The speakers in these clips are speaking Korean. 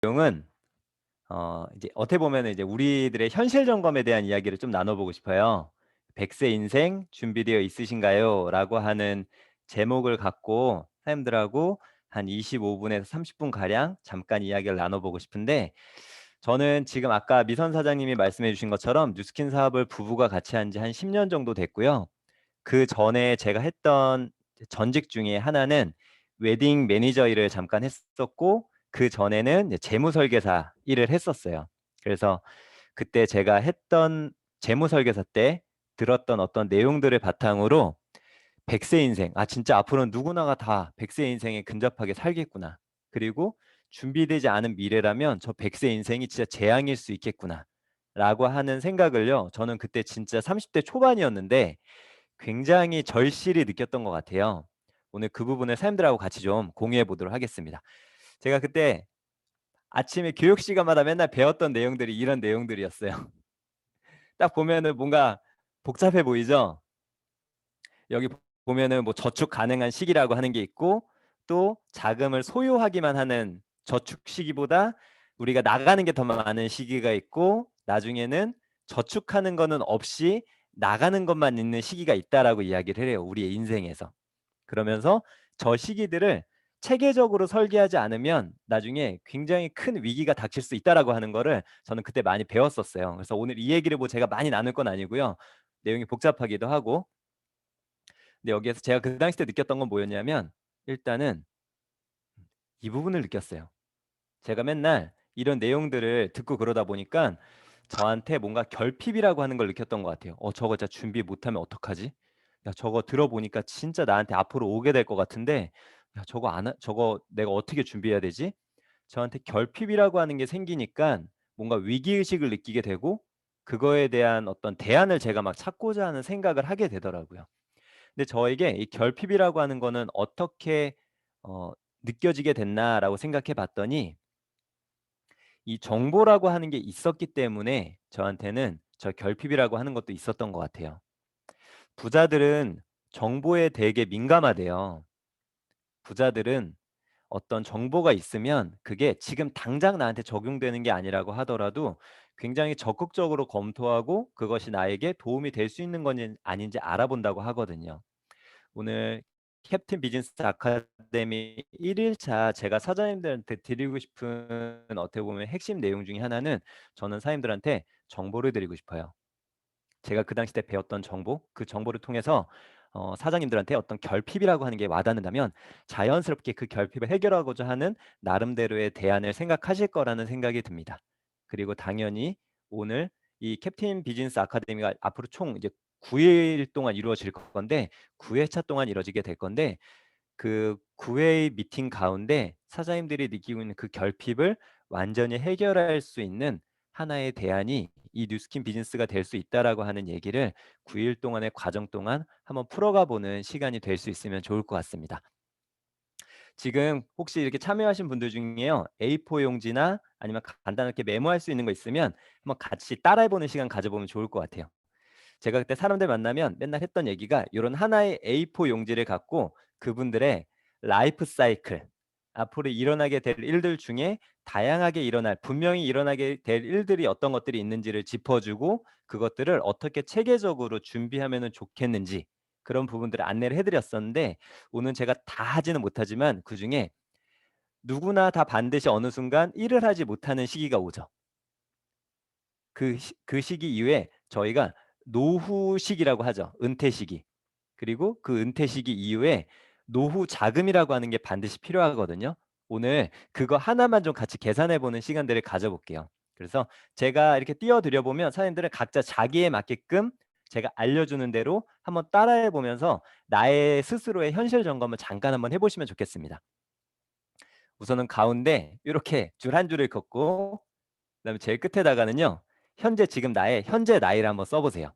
내용은 이제 어떻게 보면은 이제 우리들의 현실 점검에 대한 이야기를 좀 나눠보고 싶어요. "100세 인생 준비되어 있으신가요?"라고 하는 제목을 갖고 사람들하고 한 25 분에서 30분 가량 잠깐 이야기를 나눠보고 싶은데, 저는 지금 아까 미선 사장님이 말씀해 주신 것처럼 뉴스킨 사업을 부부가 같이 한 지 한 10년 정도 됐고요. 그전에 제가 했던 전직 중에 하나는 웨딩 매니저 일을 잠깐 했었고, 그전에는 이제 재무 설계사 일을 했었어요. 그래서 그때 제가 했던 재무 설계사 때 들었던 어떤 내용들을 바탕으로 100세 인생, 진짜 앞으로는 누구나가 다 100세 인생에 근접하게 살겠구나. 그리고 준비되지 않은 미래라면 저 100세 인생이 진짜 재앙일 수 있겠구나. 라고 하는 생각을요, 저는 그때 진짜 30대 초반이었는데 굉장히 절실히 느꼈던 것 같아요. 오늘 그 부분을 사람들하고 같이 좀 공유해 보도록 하겠습니다. 제가 그때 아침에 교육 시간마다 맨날 배웠던 내용들이 이런 내용들이었어요. 딱 보면은 뭔가 복잡해 보이죠? 여기 보면은 뭐 저축 가능한 시기라고 하는 게 있고, 또 자금을 소유하기만 하는 저축 시기보다 우리가 나가는 게 더 많은 시기가 있고, 나중에는 저축하는 거는 없이 나가는 것만 있는 시기가 있다라고 이야기를 해요, 우리의 인생에서. 그러면서 저 시기들을 체계적으로 설계하지 않으면 나중에 굉장히 큰 위기가 닥칠 수 있다라고 하는 거를 저는 그때 많이 배웠었어요. 그래서 오늘 이 얘기를 뭐 제가 많이 나눌 건 아니고요. 내용이 복잡하기도 하고. 근데 여기에서 제가 그 당시 때 느꼈던 건 뭐였냐면, 일단은 이 부분을 느꼈어요. 제가 맨날 이런 내용들을 듣고 그러다 보니까 저한테 뭔가 결핍이라고 하는 걸 느꼈던 것 같아요. 저거 진짜 준비 못하면 어떡하지? 야, 저거 들어보니까 진짜 나한테 앞으로 오게 될 것 같은데, 야, 저거 내가 어떻게 준비해야 되지? 저한테 결핍이라고 하는 게 생기니까 뭔가 위기의식을 느끼게 되고, 그거에 대한 어떤 대안을 제가 막 찾고자 하는 생각을 하게 되더라고요. 근데 저에게 이 결핍이라고 하는 거는 어떻게 어 느껴지게 됐나라고 생각해 봤더니, 이 정보라고 하는 게 있었기 때문에 저한테는 저 결핍이라고 하는 것도 있었던 것 같아요. 부자들은 정보에 되게 민감하대요. 부자들은 어떤 정보가 있으면 그게 지금 당장 나한테 적용되는 게 아니라고 하더라도 굉장히 적극적으로 검토하고 그것이 나에게 도움이 될 수 있는 건지 아닌지 알아본다고 하거든요. 오늘 캡틴 비즈니스 아카데미 1일차 제가 사장님들한테 드리고 싶은 어떻게 보면 핵심 내용 중에 하나는, 저는 사장님들한테 정보를 드리고 싶어요. 제가 그 당시 때 배웠던 정보, 그 정보를 통해서 사장님들한테 어떤 결핍이라고 하는 게 와닿는다면 자연스럽게 그 결핍을 해결하고자 하는 나름대로의 대안을 생각하실 거라는 생각이 듭니다. 그리고 당연히 오늘 이 캡틴 비즈니스 아카데미가 앞으로 총 이제 9일 동안 이루어질 건데, 9회차 동안 이루어지게 될 건데, 그 9회의 미팅 가운데 사장님들이 느끼고 있는 그 결핍을 완전히 해결할 수 있는 하나의 대안이 이 뉴스킨 비즈니스가 될 수 있다라고 하는 얘기를 9일 동안의 과정 동안 한번 풀어가 보는 시간이 될 수 있으면 좋을 것 같습니다. 지금 혹시 이렇게 참여하신 분들 중에요, A4 용지나 아니면 간단하게 메모할 수 있는 거 있으면 한번 같이 따라해 보는 시간 가져보면 좋을 것 같아요. 제가 그때 사람들 만나면 맨날 했던 얘기가 요런 하나의 A4 용지를 갖고 그분들의 라이프 사이클, 앞으로 일어나게 될 일들 중에 다양하게 분명히 일어나게 될 일들이 어떤 것들이 있는지를 짚어 주고, 그것들을 어떻게 체계적으로 준비하면은 좋겠는지 그런 부분들을 안내를 해 드렸었는데, 오늘 제가 다 하지는 못하지만 그중에 누구나 다 반드시 어느 순간 일을 하지 못하는 시기가 오죠. 그 시기 이후에 저희가 노후 시기라고 하죠. 은퇴 시기. 그리고 그 은퇴 시기 이후에 노후 자금이라고 하는 게 반드시 필요하거든요. 오늘 그거 하나만 좀 같이 계산해 보는 시간들을 가져 볼게요. 그래서 제가 이렇게 띄워 드려 보면 사연들은 각자 자기에 맞게끔 제가 알려주는 대로 한번 따라해 보면서 나의 스스로의 현실 점검을 잠깐 한번 해 보시면 좋겠습니다. 우선은 가운데 이렇게 줄 한 줄을 긋고, 그다음에 제일 끝에다가는요, 현재 지금 나의 현재 나이를 한번 써 보세요.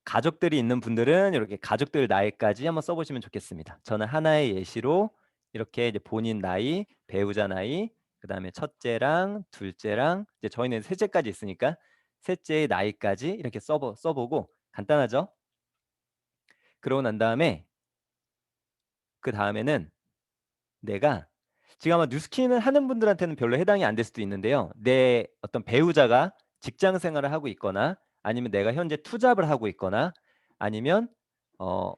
가족들이 있는 분들은 이렇게 가족들 나이까지 한번 써 보시면 좋겠습니다. 저는 하나의 예시로 이렇게 이제 본인 나이, 배우자 나이, 그다음에 첫째랑 둘째랑 이제 저희는 셋째까지 있으니까 셋째의 나이까지 이렇게 써 보고, 간단하죠? 그러고 난 다음에 그다음에는 내가 지금 아마 뉴스키는 하는 분들한테는 별로 해당이 안 될 수도 있는데요. 내 어떤 배우자가 직장 생활을 하고 있거나 아니면 내가 현재 투잡을 하고 있거나 아니면 어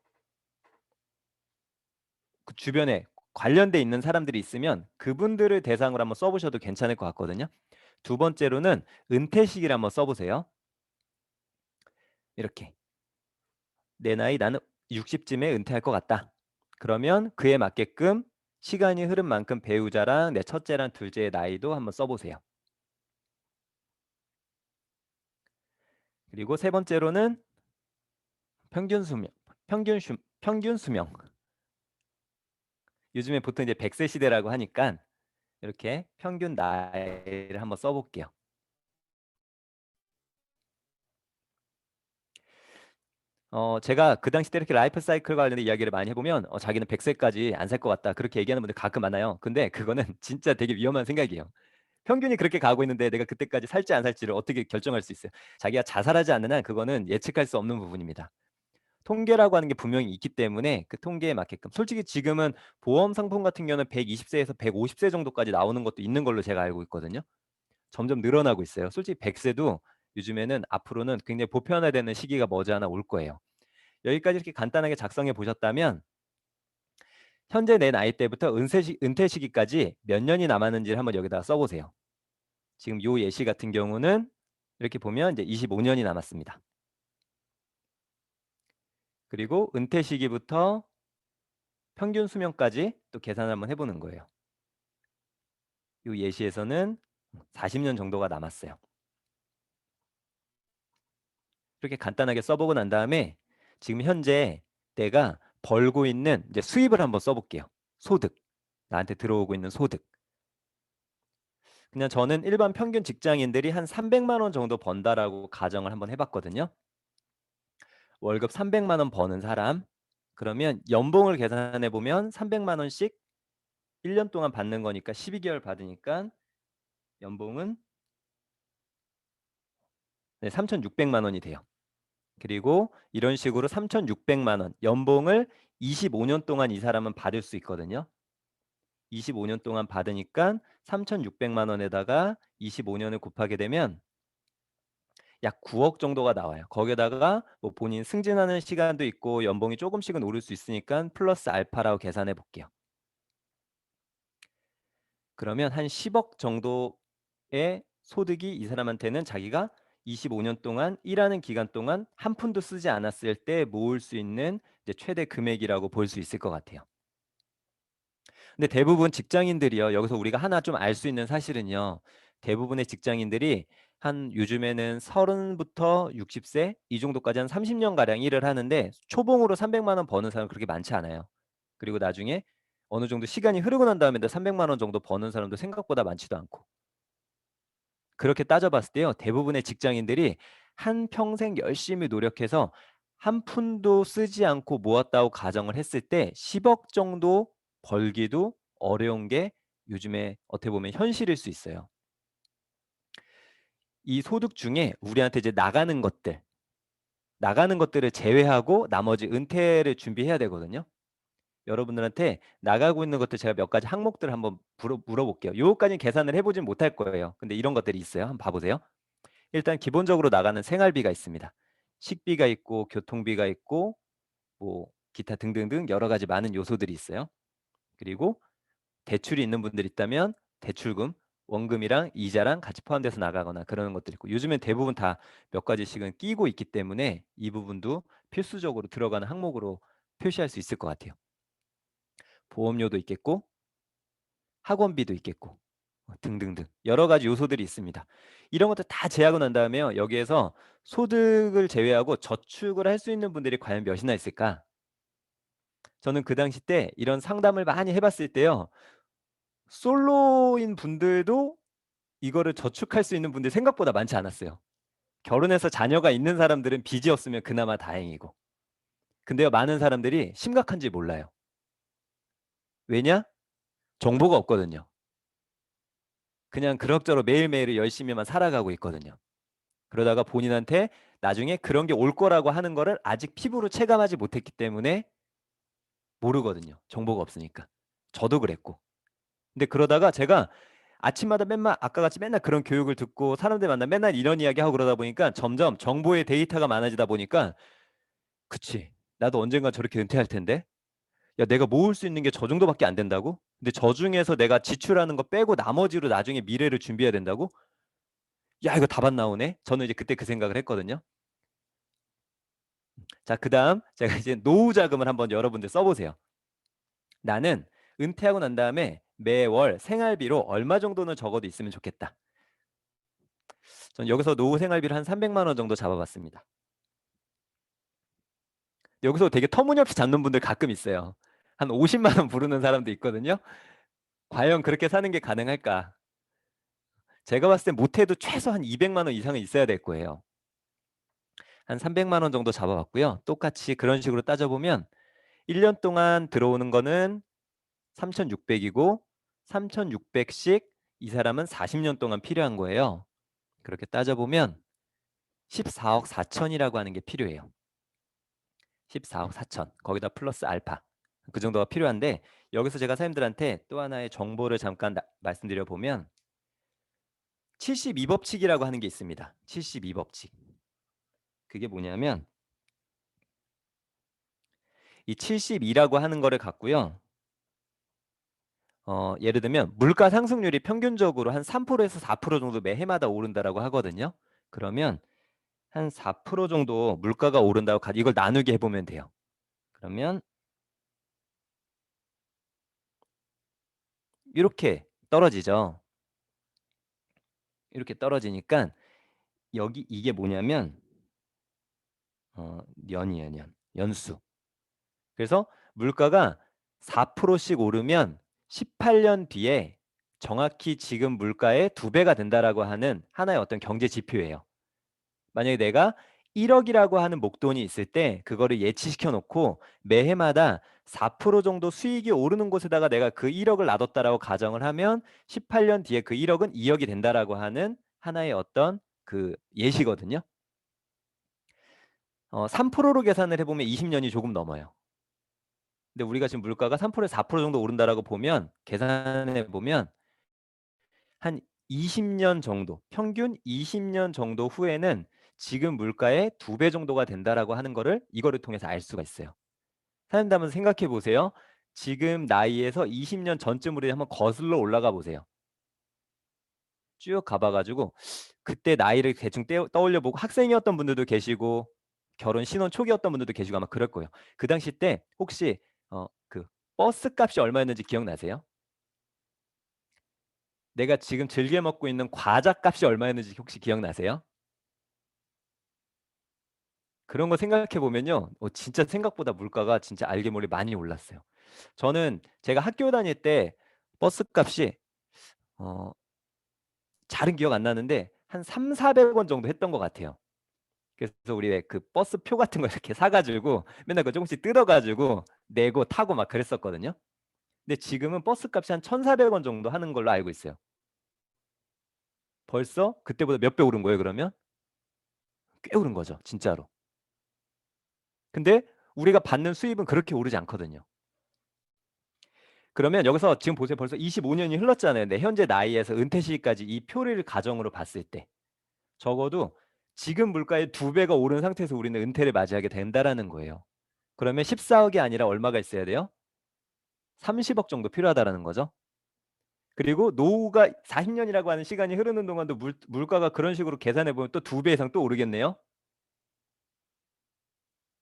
그 주변에 관련돼 있는 사람들이 있으면 그분들을 대상으로 한번 써보셔도 괜찮을 것 같거든요. 두 번째로는 은퇴 시기를 한번 써보세요. 이렇게 내 나이 나는 60쯤에 은퇴할 것 같다. 그러면 그에 맞게끔 시간이 흐른 만큼 배우자랑 내 첫째랑 둘째의 나이도 한번 써보세요. 그리고 세 번째로는 평균 수명, 평균 수명. 요즘에 보통 이제 100세 시대라고 하니까 이렇게 평균 나이를 한번 써볼게요. 제가 그 당시 때 이렇게 라이프 사이클 관련된 이야기를 많이 해보면 자기는 100세까지 안 살 것 같다 그렇게 얘기하는 분들 가끔 많아요. 근데 그거는 진짜 되게 위험한 생각이에요. 평균이 그렇게 가고 있는데 내가 그때까지 살지 안 살지를 어떻게 결정할 수 있어요? 자기가 자살하지 않는 한 그거는 예측할 수 없는 부분입니다. 통계라고 하는 게 분명히 있기 때문에 그 통계에 맞게끔 솔직히 지금은 보험 상품 같은 경우는 120세에서 150세 정도까지 나오는 것도 있는 걸로 제가 알고 있거든요. 점점 늘어나고 있어요. 솔직히 100세도 요즘에는 앞으로는 굉장히 보편화되는 시기가 머지않아 올 거예요. 여기까지 이렇게 간단하게 작성해 보셨다면 현재 내 나이 때부터 은퇴 시기까지 몇 년이 남았는지를 한번 여기다가 써보세요. 지금 요 예시 같은 경우는 이렇게 보면 이제 25년이 남았습니다. 그리고 은퇴 시기부터 평균 수명까지 또 계산을 한번 해보는 거예요. 요 예시에서는 40년 정도가 남았어요. 이렇게 간단하게 써보고 난 다음에 지금 현재 내가 벌고 있는 이제 수입을 한번 써볼게요. 소득. 나한테 들어오고 있는 소득. 그냥 저는 일반 평균 직장인들이 한 300만 원 정도 번다라고 가정을 한번 해봤거든요. 월급 300만 원 버는 사람. 그러면 연봉을 계산해 보면 300만 원씩 1년 동안 받는 거니까 12개월 받으니까 연봉은 네, 3,600만 원이 돼요. 그리고 이런 식으로 3,600만 원 연봉을 25년 동안 이 사람은 받을 수 있거든요. 25년 동안 받으니까 3,600만 원에다가 25년을 곱하게 되면 약 9억 정도가 나와요. 거기에다가 뭐 본인 승진하는 시간도 있고 연봉이 조금씩은 오를 수 있으니까 플러스 알파라고 계산해 볼게요. 그러면 한 10억 정도의 소득이 이 사람한테는 자기가 25년 동안 일하는 기간 동안 한 푼도 쓰지 않았을 때 모을 수 있는 이제 최대 금액이라고 볼 수 있을 것 같아요. 근데 대부분 직장인들이요. 여기서 우리가 하나 좀 알 수 있는 사실은요. 대부분의 직장인들이 한 요즘에는 30부터 60세 이 정도까지 한 30년 가량 일을 하는데 초봉으로 300만 원 버는 사람 그렇게 많지 않아요. 그리고 나중에 어느 정도 시간이 흐르고 난 다음에 300만 원 정도 버는 사람도 생각보다 많지도 않고. 그렇게 따져봤을 때요. 대부분의 직장인들이 한 평생 열심히 노력해서 한 푼도 쓰지 않고 모았다고 가정을 했을 때 10억 정도 벌기도 어려운 게 요즘에 어떻게 보면 현실일 수 있어요. 이 소득 중에 우리한테 이제 나가는 것들을 제외하고 나머지 은퇴를 준비해야 되거든요. 여러분들한테 나가고 있는 것들 제가 몇 가지 항목들을 한번 물어볼게요. 요거까지 계산을 해보진 못할 거예요. 근데 이런 것들이 있어요. 한번 봐보세요. 일단 기본적으로 나가는 생활비가 있습니다. 식비가 있고 교통비가 있고 뭐 기타 등등등 여러 가지 많은 요소들이 있어요. 그리고 대출이 있는 분들이 있다면 대출금, 원금이랑 이자랑 같이 포함돼서 나가거나 그러는 것들이 있고 요즘엔 대부분 다 몇 가지씩은 끼고 있기 때문에 이 부분도 필수적으로 들어가는 항목으로 표시할 수 있을 것 같아요. 보험료도 있겠고 학원비도 있겠고 등등등 여러 가지 요소들이 있습니다. 이런 것들 다 제하고 난 다음에요. 여기에서 소득을 제외하고 저축을 할 수 있는 분들이 과연 몇이나 있을까? 저는 그 당시 때 이런 상담을 많이 해봤을 때요. 솔로인 분들도 이거를 저축할 수 있는 분들이 생각보다 많지 않았어요. 결혼해서 자녀가 있는 사람들은 빚이 없으면 그나마 다행이고. 근데요, 많은 사람들이 심각한지 몰라요. 왜냐? 정보가 없거든요. 그냥 그럭저럭 매일매일을 열심히만 살아가고 있거든요. 그러다가 본인한테 나중에 그런 게 올 거라고 하는 거를 아직 피부로 체감하지 못했기 때문에 모르거든요. 정보가 없으니까. 저도 그랬고. 근데 그러다가 제가 아침마다 맨날 아까 같이 맨날 그런 교육을 듣고 사람들 만나 맨날 이런 이야기하고 그러다 보니까 점점 정보의 데이터가 많아지다 보니까 그치. 나도 언젠가 저렇게 은퇴할 텐데. 야, 내가 모을 수 있는 게 저 정도밖에 안 된다고? 근데 저 중에서 내가 지출하는 거 빼고 나머지로 나중에 미래를 준비해야 된다고? 야, 이거 답안 나오네. 저는 이제 그때 그 생각을 했거든요. 자, 그다음 제가 이제 노후 자금을 한번 여러분들 써보세요. 나는 은퇴하고 난 다음에 매월 생활비로 얼마 정도는 적어도 있으면 좋겠다. 전 여기서 노후 생활비를 한 300만 원 정도 잡아봤습니다. 여기서 되게 터무니없이 잡는 분들 가끔 있어요. 한 50만 원 부르는 사람도 있거든요. 과연 그렇게 사는 게 가능할까? 제가 봤을 때 못해도 최소 한 200만 원 이상은 있어야 될 거예요. 한 300만 원 정도 잡아봤고요. 똑같이 그런 식으로 따져보면 1년 동안 들어오는 거는 3,600이고 3,600씩 이 사람은 40년 동안 필요한 거예요. 그렇게 따져보면 14억 4천이라고 하는 게 필요해요. 14억 4천. 거기다 플러스 알파. 그 정도가 필요한데 여기서 제가 사람들한테 또 하나의 정보를 잠깐 말씀드려 보면 72법칙이라고 하는 게 있습니다. 72법칙. 그게 뭐냐면 이 72라고 하는 거를 갖고요. 예를 들면 물가 상승률이 평균적으로 한 3%에서 4% 정도 매해마다 오른다라고 하거든요. 그러면 한 4% 정도 물가가 오른다고 이걸 나누게 해보면 돼요. 그러면 이렇게 떨어지죠. 이렇게 떨어지니까 여기 이게 뭐냐면 년이에요, 년. 연수. 그래서 물가가 4%씩 오르면 18년 뒤에 정확히 지금 물가의 2배가 된다라고 하는 하나의 어떤 경제 지표예요. 만약에 내가 1억이라고 하는 목돈이 있을 때 그거를 예치시켜 놓고 매해마다 4% 정도 수익이 오르는 곳에다가 내가 그 1억을 놔뒀다라고 가정을 하면 18년 뒤에 그 1억은 2억이 된다라고 하는 하나의 어떤 그 예시거든요. 3%로 계산을 해보면 20년이 조금 넘어요. 근데 우리가 지금 물가가 3%에서 4% 정도 오른다라고 보면 계산해 보면 한 20년 정도, 평균 20년 정도 후에는 지금 물가의 2배 정도가 된다라고 하는 거를 이거를 통해서 알 수가 있어요. 사장님들 한번 생각해 보세요. 지금 나이에서 20년 전쯤으로 한번 거슬러 올라가 보세요. 쭉 가봐가지고 그때 나이를 대충 떠올려 보고 학생이었던 분들도 계시고 결혼 신혼 초기였던 분들도 계시고 아마 그럴 거예요. 그 당시 때 혹시 그 버스 값이 얼마였는지 기억나세요? 내가 지금 즐겨 먹고 있는 과자 값이 얼마였는지 혹시 기억나세요? 그런 거 생각해 보면요. 진짜 생각보다 물가가 진짜 알게 모르게 많이 올랐어요. 저는 제가 학교 다닐 때 버스 값이 어, 잘은 기억 안 나는데 한 3, 400원 정도 했던 것 같아요. 그래서 우리 왜 그 버스 표 같은 거 이렇게 사가지고 맨날 그 조금씩 뜯어가지고 내고 타고 막 그랬었거든요. 근데 지금은 버스 값이 한 1,400원 정도 하는 걸로 알고 있어요. 벌써 그때보다 몇 배 오른 거예요, 그러면? 꽤 오른 거죠, 진짜로. 근데 우리가 받는 수입은 그렇게 오르지 않거든요. 그러면 여기서 지금 보세요. 벌써 25년이 흘렀잖아요. 내 현재 나이에서 은퇴 시기까지 이 표를 가정으로 봤을 때 적어도 지금 물가의 2배가 오른 상태에서 우리는 은퇴를 맞이하게 된다라는 거예요. 그러면 14억이 아니라 얼마가 있어야 돼요? 30억 정도 필요하다라는 거죠. 그리고 노후가 40년이라고 하는 시간이 흐르는 동안도 물가가 그런 식으로 계산해 보면 또 2배 이상 또 오르겠네요.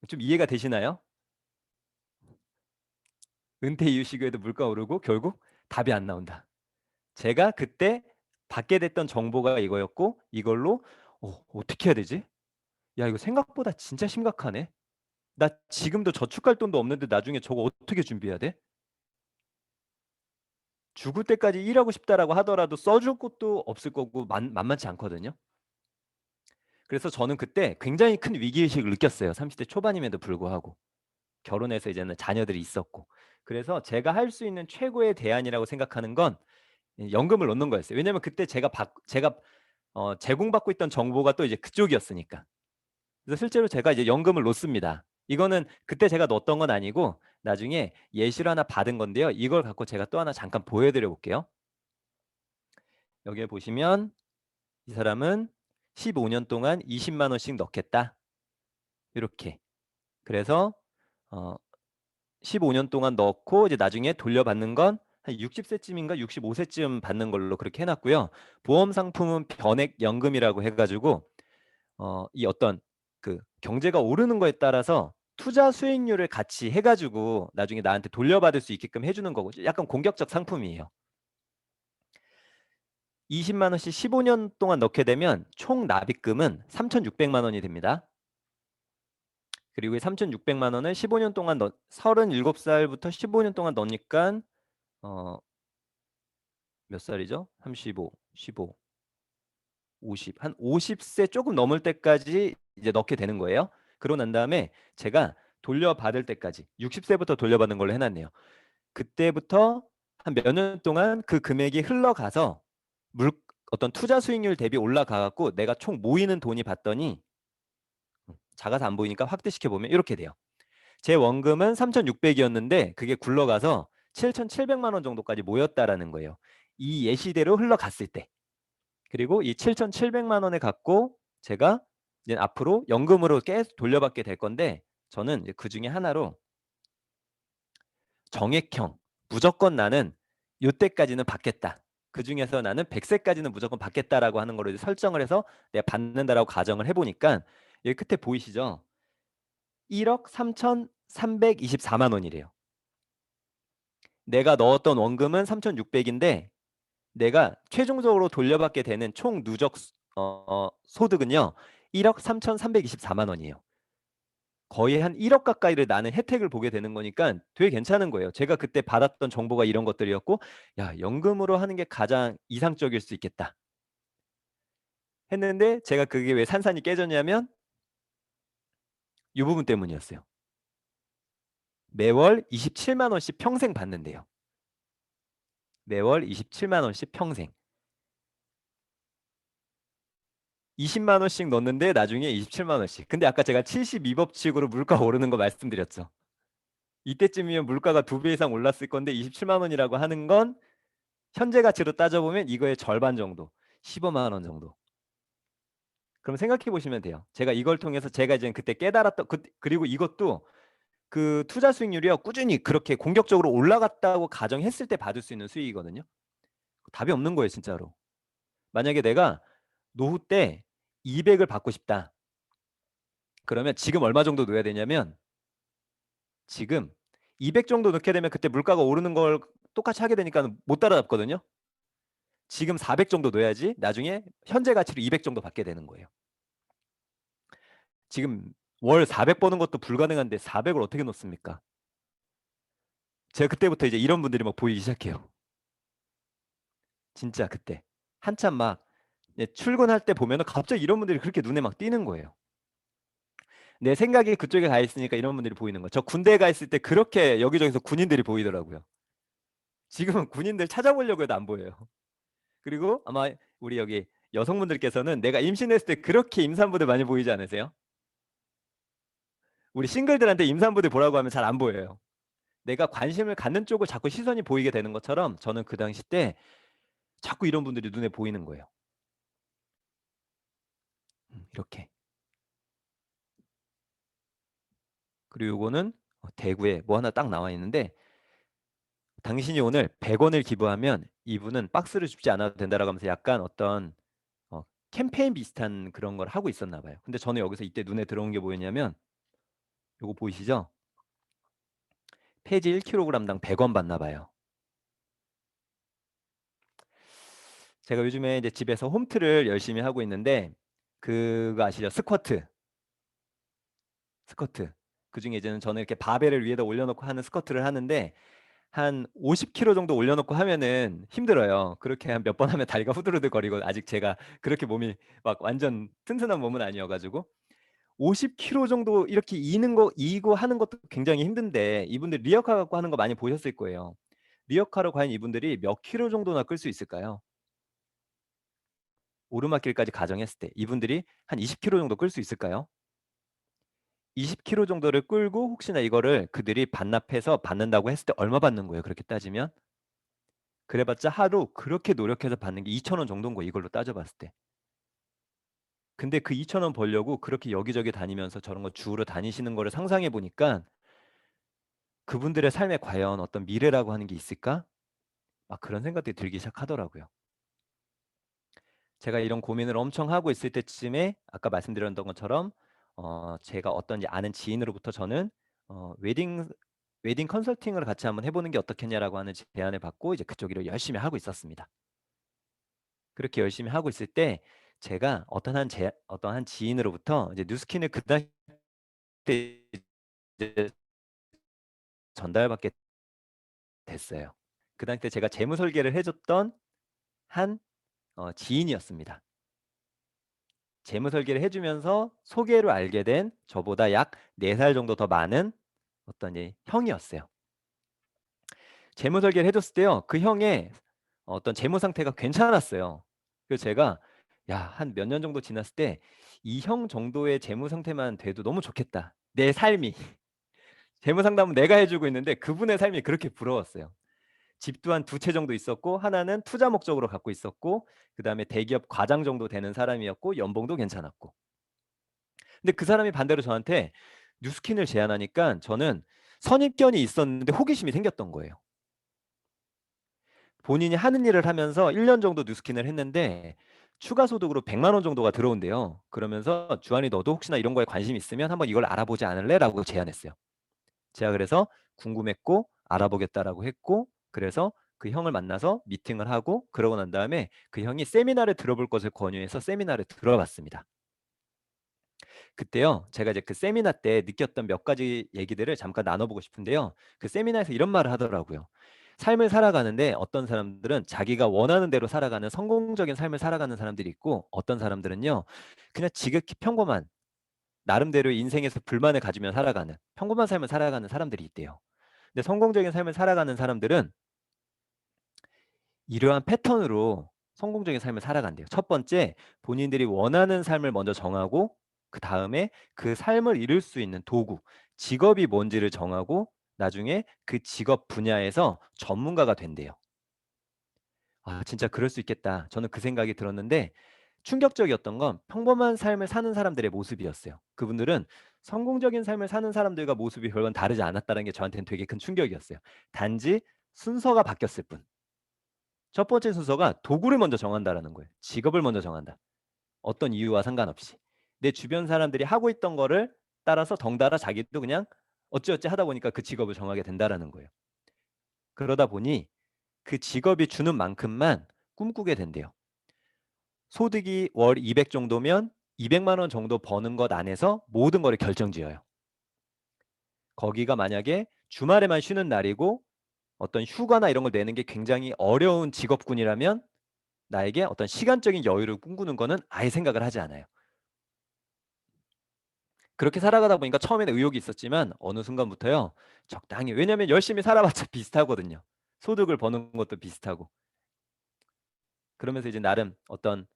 좀 이해가 되시나요? 은퇴 이후 시기에도 물가 오르고 결국 답이 안 나온다. 제가 그때 받게 됐던 정보가 이거였고 이걸로 어떻게 해야 되지? 야, 이거 생각보다 진짜 심각하네. 나 지금도 저축할 돈도 없는데 나중에 저거 어떻게 준비해야 돼? 죽을 때까지 일하고 싶다라고 하더라도 써줄 곳도 없을 거고 만만치 않거든요. 그래서 저는 그때 굉장히 큰 위기의식을 느꼈어요. 30대 초반임에도 불구하고. 결혼해서 이제는 자녀들이 있었고. 그래서 제가 할 수 있는 최고의 대안이라고 생각하는 건 연금을 넣는 거였어요. 왜냐면 그때 제가 제공받고 있던 정보가 또 이제 그쪽이었으니까. 그래서 실제로 제가 이제 연금을 놓습니다. 이거는 그때 제가 넣었던 건 아니고 나중에 예시를 하나 받은 건데요. 이걸 갖고 제가 또 하나 잠깐 보여드려 볼게요. 여기에 보시면 이 사람은 15년 동안 20만 원씩 넣겠다. 이렇게. 그래서 15년 동안 넣고 이제 나중에 돌려받는 건 한 60세쯤인가 65세쯤 받는 걸로 그렇게 해놨고요. 보험 상품은 변액 연금이라고 해가지고 이 어떤 그 경제가 오르는 거에 따라서 투자 수익률을 같이 해가지고 나중에 나한테 돌려받을 수 있게끔 해주는 거고 약간 공격적 상품이에요. 20만 원씩 15년 동안 넣게 되면 총 납입금은 3,600만 원이 됩니다. 그리고 이 3,600만 원을 15년 동안 37살부터 15년 동안 넣으니까 몇 살이죠? 35, 15, 50, 한 50세 조금 넘을 때까지 이제 넣게 되는 거예요. 그러고 난 다음에 제가 돌려받을 때까지 60세부터 돌려받는 걸로 해놨네요. 그때부터 한 몇 년 동안 그 금액이 흘러가서 어떤 투자 수익률 대비 올라가갖고 내가 총 모이는 돈이 봤더니 작아서 안 보이니까 확대시켜 보면 이렇게 돼요. 제 원금은 3,600이었는데 그게 굴러가서 7,700만 원 정도까지 모였다라는 거예요. 이 예시대로 흘러갔을 때. 그리고 이 7,700만 원을 갖고 제가 이제 앞으로 연금으로 계속 돌려받게 될 건데 저는 이제 그 중에 하나로 정액형 무조건 나는 요때까지는 받겠다. 그 중에서 나는 100세까지는 무조건 받겠다라고 하는 거로 이제 설정을 해서 내가 받는다라고 가정을 해보니까 여기 끝에 보이시죠? 1억 3,324만 원이래요. 내가 넣었던 원금은 3,600인데 내가 최종적으로 돌려받게 되는 총 누적 소득은요. 1억 3,324만 원이에요. 거의 한 1억 가까이를 나는 혜택을 보게 되는 거니까 되게 괜찮은 거예요. 제가 그때 받았던 정보가 이런 것들이었고 야, 연금으로 하는 게 가장 이상적일 수 있겠다. 했는데 제가 그게 왜 산산이 깨졌냐면 이 부분 때문이었어요. 매월 27만 원씩 평생 받는데요. 매월 27만 원씩 평생. 20만 원씩 넣는데 나중에 27만 원씩. 근데 아까 제가 72법칙으로 물가 오르는 거 말씀드렸죠. 이때쯤이면 물가가 2배 이상 올랐을 건데 27만 원이라고 하는 건 현재 가치로 따져보면 이거의 절반 정도, 15만 원 정도. 그럼 생각해 보시면 돼요. 제가 이걸 통해서 제가 이제 그때 깨달았던 그리고 이것도 그 투자 수익률이요 꾸준히 그렇게 공격적으로 올라갔다고 가정했을 때 받을 수 있는 수익이거든요. 답이 없는 거예요, 진짜로. 만약에 내가 노후 때 200을 받고 싶다. 그러면 지금 얼마 정도 넣어야 되냐면 지금 200 정도 넣게 되면 그때 물가가 오르는 걸 똑같이 하게 되니까 못 따라잡거든요. 지금 400 정도 넣어야지 나중에 현재 가치로 200 정도 받게 되는 거예요. 지금 월 400 버는 것도 불가능한데 400을 어떻게 넣습니까? 제가 그때부터 이제 이런 분들이 막 보이기 시작해요. 진짜 그때 한참 막 출근할 때 보면은 갑자기 이런 분들이 그렇게 눈에 막 띄는 거예요. 내 생각이 그쪽에 가 있으니까 이런 분들이 보이는 거예요. 저 군대에 가 있을 때 그렇게 여기저기서 군인들이 보이더라고요. 지금은 군인들 찾아보려고 해도 안 보여요. 그리고 아마 우리 여기 여성분들께서는 내가 임신했을 때 그렇게 임산부들 많이 보이지 않으세요? 우리 싱글들한테 임산부들 보라고 하면 잘 안 보여요. 내가 관심을 갖는 쪽을 자꾸 시선이 보이게 되는 것처럼 저는 그 당시 때 자꾸 이런 분들이 눈에 보이는 거예요. 이렇게. 그리고 이거는 대구에 뭐 하나 딱 나와 있는데 당신이 오늘 100원을 기부하면 이분은 박스를 줍지 않아도 된다라고 하면서 약간 어떤 캠페인 비슷한 그런 걸 하고 있었나 봐요. 근데 저는 여기서 이때 눈에 들어온 게 뭐였냐면 요거 보이시죠? 폐지 1kg당 100원 받나 봐요. 제가 요즘에 이제 집에서 홈트를 열심히 하고 있는데 그거 아시죠? 스쿼트. 그중에 이제는 저는 이렇게 바벨을 위에다 올려놓고 하는 스쿼트를 하는데 한 50kg 정도 올려놓고 하면은 힘들어요. 그렇게 한 몇 번 하면 다리가 후들후들거리고 아직 제가 그렇게 몸이 막 완전 튼튼한 몸은 아니어가지고 50kg 정도 이렇게 이고 하는 것도 굉장히 힘든데 이분들 리어카 갖고 하는 거 많이 보셨을 거예요. 리어카로 과연 이분들이 몇 킬로 정도나 끌 수 있을까요? 오르막길까지 가정했을 때 이분들이 한 20kg 정도 끌 수 있을까요? 20kg 정도를 끌고 혹시나 이거를 그들이 반납해서 받는다고 했을 때 얼마 받는 거예요, 그렇게 따지면? 그래봤자 하루 그렇게 노력해서 받는 게 2,000원 정도인 거예요, 이걸로 따져봤을 때. 근데 그 2,000원 벌려고 그렇게 여기저기 다니면서 저런 거 주우러 다니시는 거를 상상해 보니까 그분들의 삶에 과연 어떤 미래라고 하는 게 있을까? 막 그런 생각들이 들기 시작하더라고요. 제가 이런 고민을 엄청 하고 있을 때쯤에 아까 말씀드렸던 것처럼 제가 어떤 아는 지인으로부터 저는 웨딩 컨설팅을 같이 한번 해보는 게 어떻겠냐라고 하는 제안을 받고 이제 그쪽 일을 열심히 하고 있었습니다. 그렇게 열심히 하고 있을 때 제가 어떤 한 지인으로부터 이제 뉴스킨을 그 당시 때 이제 전달받게 됐어요. 그 당시 때 제가 재무 설계를 해줬던 한 지인이었습니다. 재무 설계를 해주면서 소개로 알게 된 저보다 약 4살 정도 더 많은 어떤 형이었어요. 재무 설계를 해줬을 때요, 그 형의 어떤 재무 상태가 괜찮았어요. 그래서 제가 야, 한 몇 년 정도 지났을 때 이 형 정도의 재무 상태만 돼도 너무 좋겠다. 내 삶이. 재무 상담은 내가 해주고 있는데 그분의 삶이 그렇게 부러웠어요. 집도 한 2채 정도 있었고 하나는 투자 목적으로 갖고 있었고 그다음에 대기업 과장 정도 되는 사람이었고 연봉도 괜찮았고. 근데 그 사람이 반대로 저한테 뉴스킨을 제안하니까 저는 선입견이 있었는데 호기심이 생겼던 거예요. 본인이 하는 일을 하면서 1년 정도 뉴스킨을 했는데 추가 소득으로 100만 원 정도가 들어온대요. 그러면서 주한이 너도 혹시나 이런 거에 관심 있으면 한번 이걸 알아보지 않을래? 라고 제안했어요. 제가 그래서 궁금했고 알아보겠다라고 했고 그래서 그 형을 만나서 미팅을 하고 그러고 난 다음에 그 형이 세미나를 들어볼 것을 권유해서 세미나를 들어봤습니다. 그때요, 제가 이제 그 세미나 때 느꼈던 몇 가지 얘기들을 잠깐 나눠보고 싶은데요. 그 세미나에서 이런 말을 하더라고요. 삶을 살아가는데 어떤 사람들은 자기가 원하는 대로 살아가는 성공적인 삶을 살아가는 사람들이 있고 어떤 사람들은요, 그냥 지극히 평범한 나름대로 인생에서 불만을 가지며 살아가는 평범한 삶을 살아가는 사람들이 있대요. 근데 성공적인 삶을 살아가는 사람들은 이러한 패턴으로 성공적인 삶을 살아간대요. 첫 번째, 본인들이 원하는 삶을 먼저 정하고 그 다음에 그 삶을 이룰 수 있는 도구, 직업이 뭔지를 정하고 나중에 그 직업 분야에서 전문가가 된대요. 아, 진짜 그럴 수 있겠다. 저는 그 생각이 들었는데 충격적이었던 건 평범한 삶을 사는 사람들의 모습이었어요. 그분들은 성공적인 삶을 사는 사람들과 모습이 별반 다르지 않았다는 게 저한테는 되게 큰 충격이었어요. 단지 순서가 바뀌었을 뿐. 첫 번째 순서가 도구를 먼저 정한다라는 거예요. 직업을 먼저 정한다. 어떤 이유와 상관없이. 내 주변 사람들이 하고 있던 거를 따라서 덩달아 자기도 그냥 어찌어찌 하다 보니까 그 직업을 정하게 된다라는 거예요. 그러다 보니 그 직업이 주는 만큼만 꿈꾸게 된대요. 소득이 월 200 정도면 200만 원 정도 버는 것 안에서 모든 거를 결정지어요. 거기가 만약에 주말에만 쉬는 날이고 어떤 휴가나 이런 걸 내는 게 굉장히 어려운 직업군이라면 나에게 어떤 시간적인 여유를 꿈꾸는 거는 아예 생각을 하지 않아요. 그렇게 살아가다 보니까 처음에는 의욕이 있었지만 어느 순간부터요. 적당히. 왜냐면 열심히 살아봤자 비슷하거든요. 소득을 버는 것도 비슷하고. 그러면서 이제 나름 어떤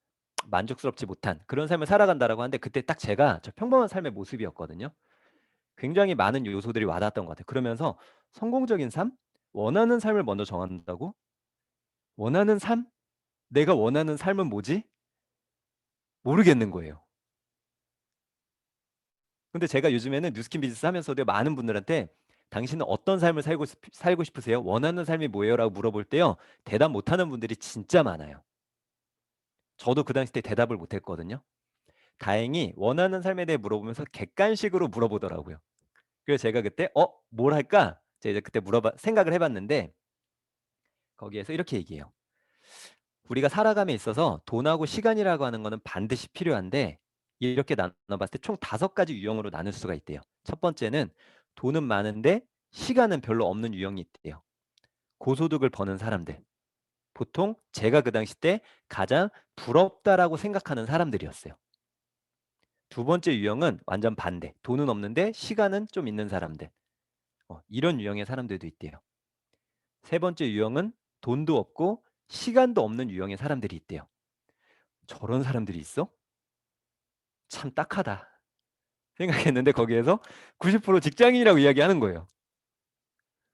만족스럽지 못한 그런 삶을 살아간다라고 하는데 그때 딱 제가 저 평범한 삶의 모습이었거든요. 굉장히 많은 요소들이 와닿았던 것 같아요. 그러면서 성공적인 삶? 원하는 삶을 먼저 정한다고? 원하는 삶? 내가 원하는 삶은 뭐지? 모르겠는 거예요. 근데 제가 요즘에는 뉴스킨 비즈니스 하면서도 많은 분들한테 당신은 어떤 삶을 살고 싶으세요? 원하는 삶이 뭐예요? 라고 물어볼 때요. 대답 못하는 분들이 진짜 많아요. 저도 그 당시 때 대답을 못했거든요. 다행히 원하는 삶에 대해 물어보면서 객관식으로 물어보더라고요. 그래서 제가 그때 뭘 할까? 제가 이제 그때 생각을 해봤는데 거기에서 이렇게 얘기해요. 우리가 살아감에 있어서 돈하고 시간이라고 하는 거는 반드시 필요한데 이렇게 나눠봤을 때 총 5가지 유형으로 나눌 수가 있대요. 첫 번째는 돈은 많은데 시간은 별로 없는 유형이 있대요. 고소득을 버는 사람들. 보통 제가 그 당시 때 가장 부럽다라고 생각하는 사람들이었어요. 두 번째 유형은 완전 반대. 돈은 없는데 시간은 좀 있는 사람들. 이런 유형의 사람들도 있대요. 세 번째 유형은 돈도 없고 시간도 없는 유형의 사람들이 있대요. 저런 사람들이 있어? 참 딱하다. 생각했는데 거기에서 90% 직장인이라고 이야기하는 거예요.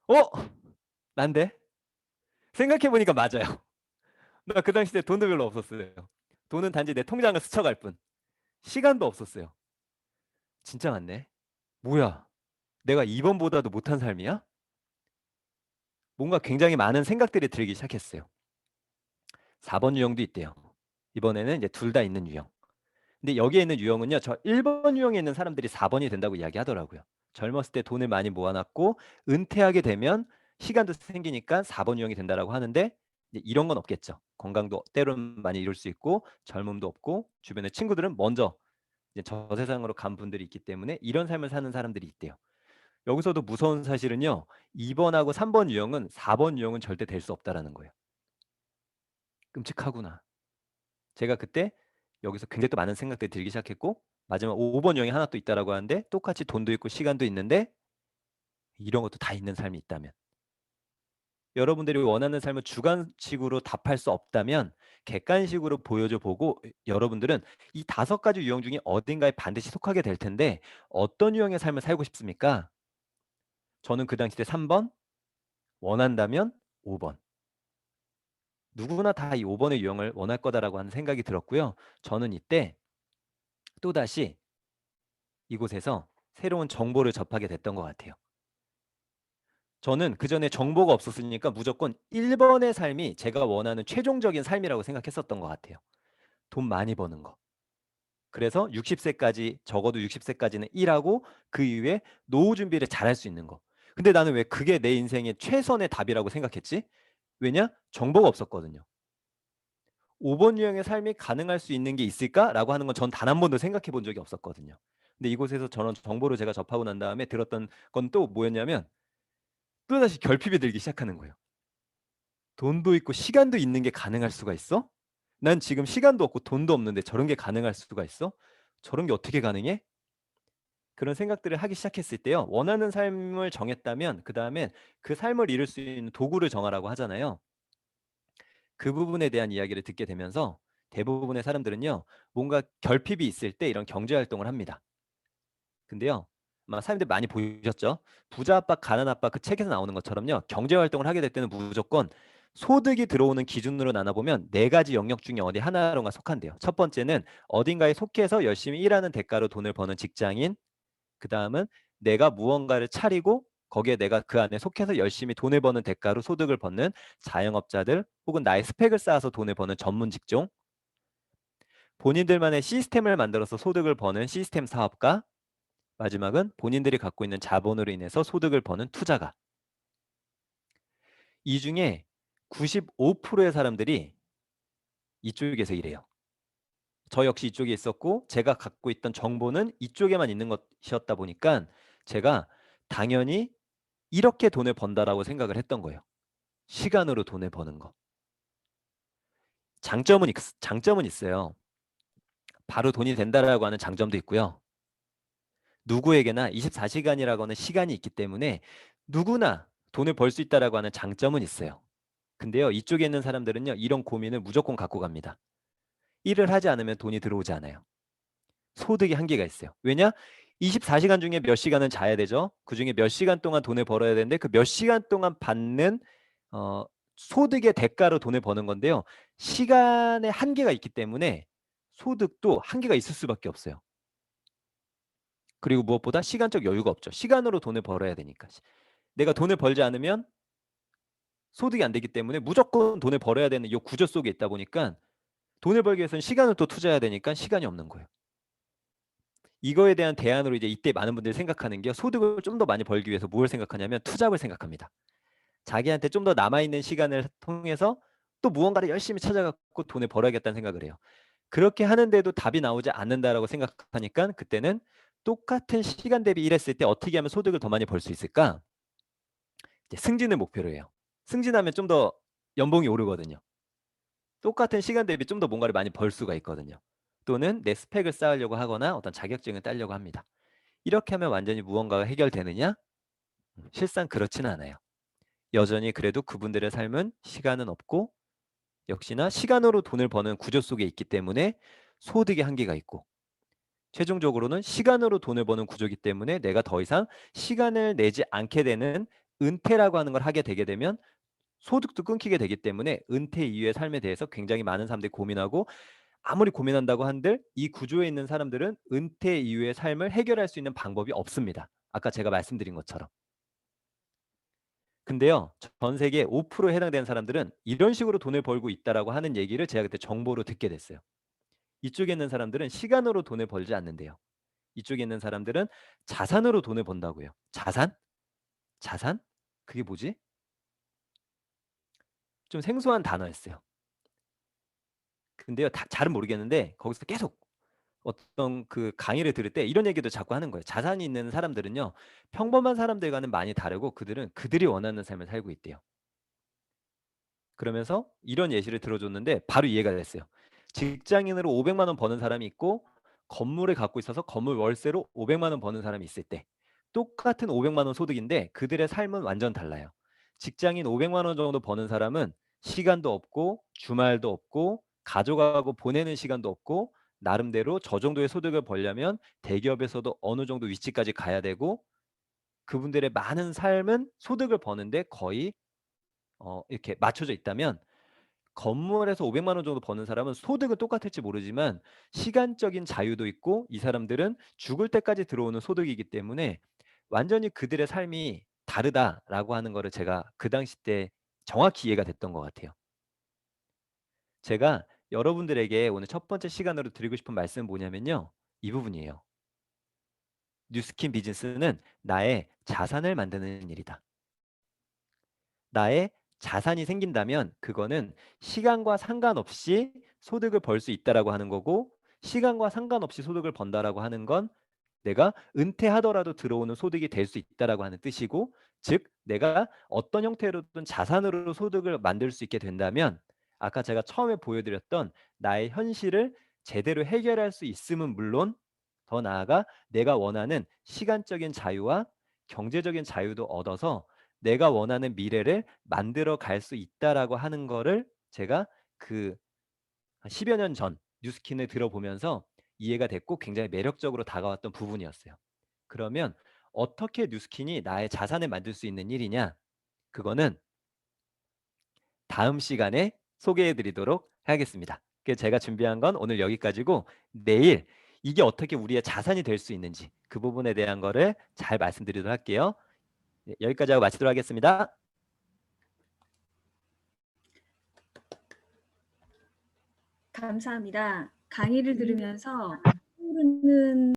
어? 난데? 생각해 보니까 맞아요. 나 그 당시 때 돈도 별로 없었어요. 돈은 단지 내 통장을 스쳐갈 뿐. 시간도 없었어요. 진짜 많네. 뭐야? 내가 2번보다도 못한 삶이야? 뭔가 굉장히 많은 생각들이 들기 시작했어요. 4번 유형도 있대요. 이번에는 이제 둘 다 있는 유형. 근데 여기에 있는 유형은요. 저 1번 유형에 있는 사람들이 4번이 된다고 이야기하더라고요. 젊었을 때 돈을 많이 모아놨고 은퇴하게 되면 시간도 생기니까 4번 유형이 된다라고 하는데 이제 이런 건 없겠죠. 건강도 때로는 많이 잃을 수 있고 젊음도 없고 주변의 친구들은 먼저 이제 저 세상으로 간 분들이 있기 때문에 이런 삶을 사는 사람들이 있대요. 여기서도 무서운 사실은요. 2번하고 3번 유형은 4번 유형은 절대 될 수 없다라는 거예요. 끔찍하구나. 제가 그때 여기서 굉장히 또 많은 생각들이 들기 시작했고 마지막 5번 유형이 하나 또 있다라고 하는데 똑같이 돈도 있고 시간도 있는데 이런 것도 다 있는 삶이 있다면 여러분들이 원하는 삶을 주관식으로 답할 수 없다면 객관식으로 보여줘 보고 여러분들은 이 5가지 유형 중에 어딘가에 반드시 속하게 될 텐데 어떤 유형의 삶을 살고 싶습니까? 저는 그 당시 때 3번, 원한다면 5번. 누구나 다 이 5번의 유형을 원할 거다라고 하는 생각이 들었고요. 저는 이때 또다시 이곳에서 새로운 정보를 접하게 됐던 것 같아요. 저는 그전에 정보가 없었으니까 무조건 1번의 삶이 제가 원하는 최종적인 삶이라고 생각했었던 것 같아요. 돈 많이 버는 거. 그래서 60세까지 적어도 60세까지는 일하고 그 이후에 노후 준비를 잘할 수 있는 거. 근데 나는 왜 그게 내 인생의 최선의 답이라고 생각했지? 왜냐? 정보가 없었거든요. 5번 유형의 삶이 가능할 수 있는 게 있을까라고 하는 건 전 단 한 번도 생각해 본 적이 없었거든요. 근데 이곳에서 저런 정보를 제가 접하고 난 다음에 들었던 건 또 뭐였냐면 또다시 결핍이 들기 시작하는 거예요. 돈도 있고 시간도 있는 게 가능할 수가 있어? 난 지금 시간도 없고 돈도 없는데 저런 게 가능할 수가 있어? 저런 게 어떻게 가능해? 그런 생각들을 하기 시작했을 때요. 원하는 삶을 정했다면 그 다음엔 그 삶을 이룰 수 있는 도구를 정하라고 하잖아요. 그 부분에 대한 이야기를 듣게 되면서 대부분의 사람들은요. 뭔가 결핍이 있을 때 이런 경제 활동을 합니다. 근데요. 아마 사람들 많이 보셨죠? 부자 압박, 가난 압박 그 책에서 나오는 것처럼요. 경제 활동을 하게 될 때는 무조건 소득이 들어오는 기준으로 나눠보면 4가지 영역 중에 어디 하나로가 속한대요. 첫 번째는 어딘가에 속해서 열심히 일하는 대가로 돈을 버는 직장인. 그 다음은 내가 무언가를 차리고 거기에 내가 그 안에 속해서 열심히 돈을 버는 대가로 소득을 받는 자영업자들 혹은 나의 스펙을 쌓아서 돈을 버는 전문 직종. 본인들만의 시스템을 만들어서 소득을 버는 시스템 사업가. 마지막은 본인들이 갖고 있는 자본으로 인해서 소득을 버는 투자가. 이 중에 95%의 사람들이 이쪽에서 일해요. 저 역시 이쪽에 있었고 제가 갖고 있던 정보는 이쪽에만 있는 것이었다 보니까 제가 당연히 이렇게 돈을 번다라고 생각을 했던 거예요. 시간으로 돈을 버는 거. 장점은 있어요. 바로 돈이 된다라고 하는 장점도 있고요. 누구에게나 24시간이라고 하는 시간이 있기 때문에 누구나 돈을 벌 수 있다라고 하는 장점은 있어요. 근데요, 이쪽에 있는 사람들은요, 이런 고민을 무조건 갖고 갑니다. 일을 하지 않으면 돈이 들어오지 않아요. 소득이 한계가 있어요. 왜냐? 24시간 중에 몇 시간은 자야 되죠. 그 중에 몇 시간 동안 돈을 벌어야 되는데 그 몇 시간 동안 받는 소득의 대가로 돈을 버는 건데요. 시간의 한계가 있기 때문에 소득도 한계가 있을 수밖에 없어요. 그리고 무엇보다 시간적 여유가 없죠. 시간으로 돈을 벌어야 되니까. 내가 돈을 벌지 않으면 소득이 안 되기 때문에 무조건 돈을 벌어야 되는 이 구조 속에 있다 보니까 돈을 벌기 위해서는 시간을 또 투자해야 되니까 시간이 없는 거예요. 이거에 대한 대안으로 이제 이때 많은 분들이 생각하는 게 소득을 좀 더 많이 벌기 위해서 뭘 생각하냐면 투잡을 생각합니다. 자기한테 좀 더 남아있는 시간을 통해서 또 무언가를 열심히 찾아갖고 돈을 벌어야겠다는 생각을 해요. 그렇게 하는데도 답이 나오지 않는다라고 생각하니까 그때는 똑같은 시간 대비 일했을 때 어떻게 하면 소득을 더 많이 벌 수 있을까? 이제 승진을 목표로 해요. 승진하면 좀 더 연봉이 오르거든요. 똑같은 시간 대비 좀 더 뭔가를 많이 벌 수가 있거든요. 또는 내 스펙을 쌓으려고 하거나 어떤 자격증을 따려고 합니다. 이렇게 하면 완전히 무언가가 해결되느냐? 실상 그렇지는 않아요. 여전히 그래도 그분들의 삶은 시간은 없고 역시나 시간으로 돈을 버는 구조 속에 있기 때문에 소득의 한계가 있고 최종적으로는 시간으로 돈을 버는 구조이기 때문에 내가 더 이상 시간을 내지 않게 되는 은퇴라고 하는 걸 하게 되게 되면 소득도 끊기게 되기 때문에 은퇴 이후의 삶에 대해서 굉장히 많은 사람들이 고민하고, 아무리 고민한다고 한들 이 구조에 있는 사람들은 은퇴 이후의 삶을 해결할 수 있는 방법이 없습니다. 아까 제가 말씀드린 것처럼. 근데요, 전 세계 5%에 해당되는 사람들은 이런 식으로 돈을 벌고 있다라고 하는 얘기를 제가 그때 정보로 듣게 됐어요. 이쪽에 있는 사람들은 시간으로 돈을 벌지 않는데요. 이쪽에 있는 사람들은 자산으로 돈을 번다고요. 자산? 자산? 그게 뭐지? 좀 생소한 단어였어요. 근데요, 잘은 모르겠는데 거기서 계속 어떤 그 강의를 들을 때 이런 얘기도 자꾸 하는 거예요. 자산이 있는 사람들은요, 평범한 사람들과는 많이 다르고 그들은 그들이 원하는 삶을 살고 있대요. 그러면서 이런 예시를 들어줬는데 바로 이해가 됐어요. 직장인으로 500만 원 버는 사람이 있고 건물을 갖고 있어서 건물 월세로 500만 원 버는 사람이 있을 때 똑같은 500만 원 소득인데 그들의 삶은 완전 달라요. 직장인 500만 원 정도 버는 사람은 시간도 없고 주말도 없고 가족하고 보내는 시간도 없고, 나름대로 저 정도의 소득을 벌려면 대기업에서도 어느 정도 위치까지 가야 되고, 그분들의 많은 삶은 소득을 버는데 거의 이렇게 맞춰져 있다면, 건물에서 500만 원 정도 버는 사람은 소득은 똑같을지 모르지만 시간적인 자유도 있고 이 사람들은 죽을 때까지 들어오는 소득이기 때문에 완전히 그들의 삶이 다르다라고 하는 거를 제가 그 당시 때 정확히 이해가 됐던 것 같아요. 제가 여러분들에게 오늘 첫 번째 시간으로 드리고 싶은 말씀은 뭐냐면요, 이 부분이에요. 뉴스킨 비즈니스는 나의 자산을 만드는 일이다. 나의 자산이 생긴다면 그거는 시간과 상관없이 소득을 벌 수 있다라고 하는 거고, 시간과 상관없이 소득을 번다라고 하는 건 내가 은퇴하더라도 들어오는 소득이 될 수 있다라고 하는 뜻이고, 즉 내가 어떤 형태로든 자산으로 소득을 만들 수 있게 된다면 아까 제가 처음에 보여드렸던 나의 현실을 제대로 해결할 수 있음은 물론, 더 나아가 내가 원하는 시간적인 자유와 경제적인 자유도 얻어서 내가 원하는 미래를 만들어 갈 수 있다라고 하는 거를 제가 그 한 10여 년 전 뉴스킨을 들어보면서 이해가 됐고 굉장히 매력적으로 다가왔던 부분이었어요. 그러면 어떻게 뉴스킨이 나의 자산을 만들 수 있는 일이냐? 그거는 다음 시간에 소개해 드리도록 하겠습니다. 그래서 제가 준비한 건 오늘 여기까지고, 내일 이게 어떻게 우리의 자산이 될 수 있는지 그 부분에 대한 거를 잘 말씀드리도록 할게요. 네, 여기까지 하고 마치도록 하겠습니다. 감사합니다. 강의를 들으면서 떠오르는